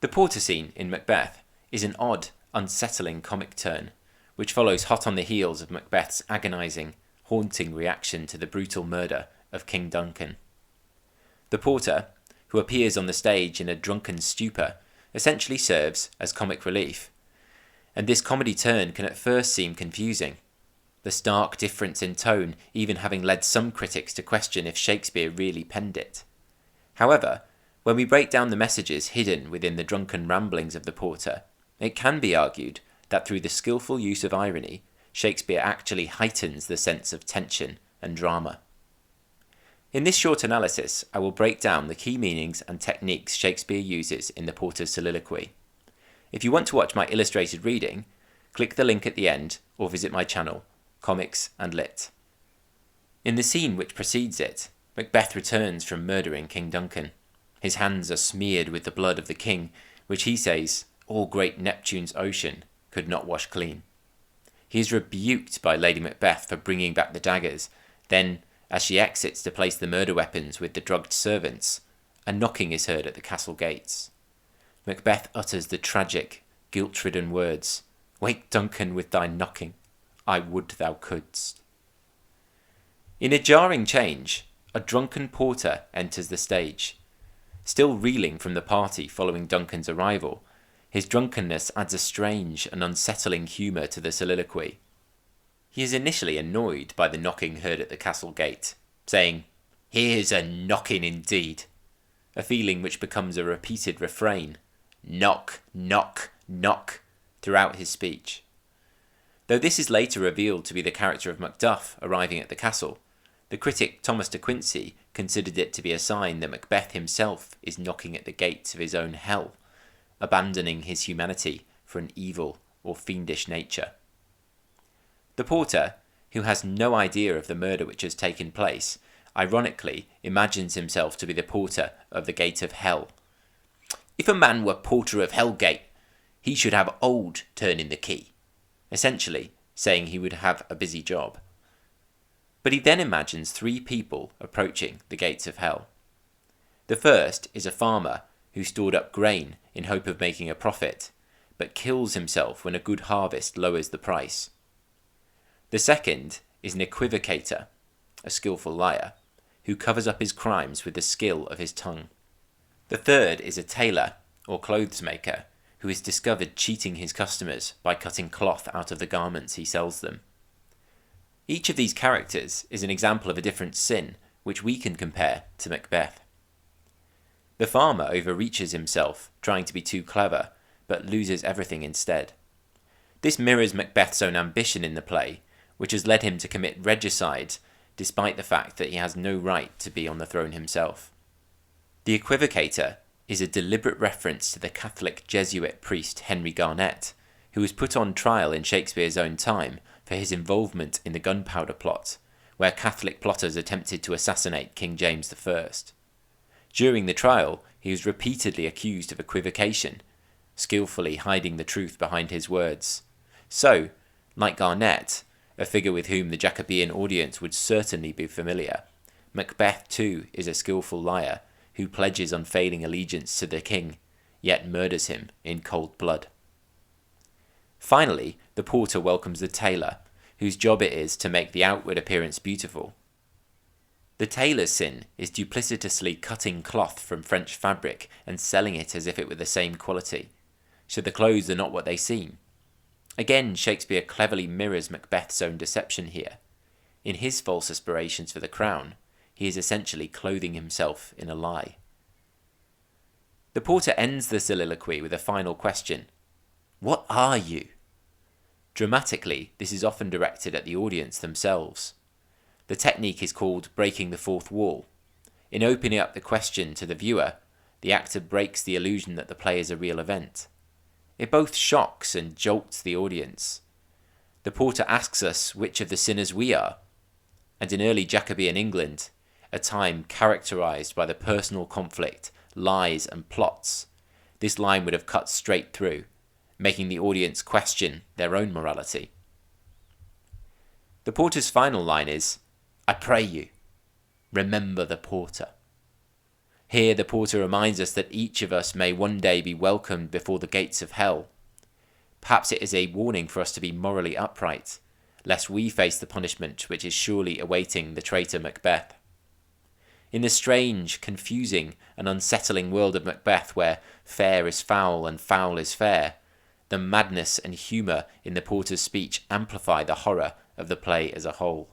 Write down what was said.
The porter scene in Macbeth is an odd, unsettling comic turn, which follows hot on the heels of Macbeth's agonising, haunting reaction to the brutal murder of King Duncan. The porter, who appears on the stage in a drunken stupor, essentially serves as comic relief, and this comedy turn can at first seem confusing, the stark difference in tone even having led some critics to question if Shakespeare really penned it. However, when we break down the messages hidden within the drunken ramblings of the porter, it can be argued that through the skillful use of irony, Shakespeare actually heightens the sense of tension and drama. In this short analysis, I will break down the key meanings and techniques Shakespeare uses in the porter's soliloquy. If you want to watch my illustrated reading, click the link at the end or visit my channel, Comics and Lit. In the scene which precedes it, Macbeth returns from murdering King Duncan. His hands are smeared with the blood of the king, which he says all great Neptune's ocean could not wash clean. He is rebuked by Lady Macbeth for bringing back the daggers. Then, as she exits to place the murder weapons with the drugged servants, a knocking is heard at the castle gates. Macbeth utters the tragic, guilt-ridden words, "Wake Duncan with thy knocking, I would thou couldst." In a jarring change, a drunken porter enters the stage. Still reeling from the party following Duncan's arrival, his drunkenness adds a strange and unsettling humour to the soliloquy. He is initially annoyed by the knocking heard at the castle gate, saying, "Here's a knocking indeed," a feeling which becomes a repeated refrain, "knock, knock, knock," throughout his speech. Though this is later revealed to be the character of Macduff arriving at the castle, the critic Thomas de Quincey considered it to be a sign that Macbeth himself is knocking at the gates of his own hell, abandoning his humanity for an evil or fiendish nature. The porter, who has no idea of the murder which has taken place, ironically imagines himself to be the porter of the gate of hell. "If a man were porter of Hellgate, he should have old turning the key," essentially saying he would have a busy job. But he then imagines three people approaching the gates of hell. The first is a farmer who stored up grain in hope of making a profit, but kills himself when a good harvest lowers the price. The second is an equivocator, a skillful liar, who covers up his crimes with the skill of his tongue. The third is a tailor, or clothes maker, who is discovered cheating his customers by cutting cloth out of the garments he sells them. Each of these characters is an example of a different sin which we can compare to Macbeth. The farmer overreaches himself, trying to be too clever, but loses everything instead. This mirrors Macbeth's own ambition in the play, which has led him to commit regicide, despite the fact that he has no right to be on the throne himself. The equivocator is a deliberate reference to the Catholic Jesuit priest Henry Garnet, who was put on trial in Shakespeare's own time for his involvement in the Gunpowder Plot, where Catholic plotters attempted to assassinate King James I. During the trial, he was repeatedly accused of equivocation, skillfully hiding the truth behind his words. So, like Garnet, a figure with whom the Jacobean audience would certainly be familiar, Macbeth too is a skillful liar who pledges unfailing allegiance to the king, yet murders him in cold blood. Finally, the porter welcomes the tailor, whose job it is to make the outward appearance beautiful. The tailor's sin is duplicitously cutting cloth from French fabric and selling it as if it were the same quality, so the clothes are not what they seem. Again, Shakespeare cleverly mirrors Macbeth's own deception here. In his false aspirations for the crown, he is essentially clothing himself in a lie. The porter ends the soliloquy with a final question. "What are you?" Dramatically, this is often directed at the audience themselves. The technique is called breaking the fourth wall. In opening up the question to the viewer, the actor breaks the illusion that the play is a real event. It both shocks and jolts the audience. The porter asks us which of the sinners we are, and in early Jacobean England, a time characterised by the personal conflict, lies and plots, this line would have cut straight through, making the audience question their own morality. The porter's final line is, "I pray you, remember the porter." Here the porter reminds us that each of us may one day be welcomed before the gates of hell. Perhaps it is a warning for us to be morally upright, lest we face the punishment which is surely awaiting the traitor Macbeth. In the strange, confusing, and unsettling world of Macbeth, where fair is foul and foul is fair, the madness and humour in the porter's speech amplify the horror of the play as a whole.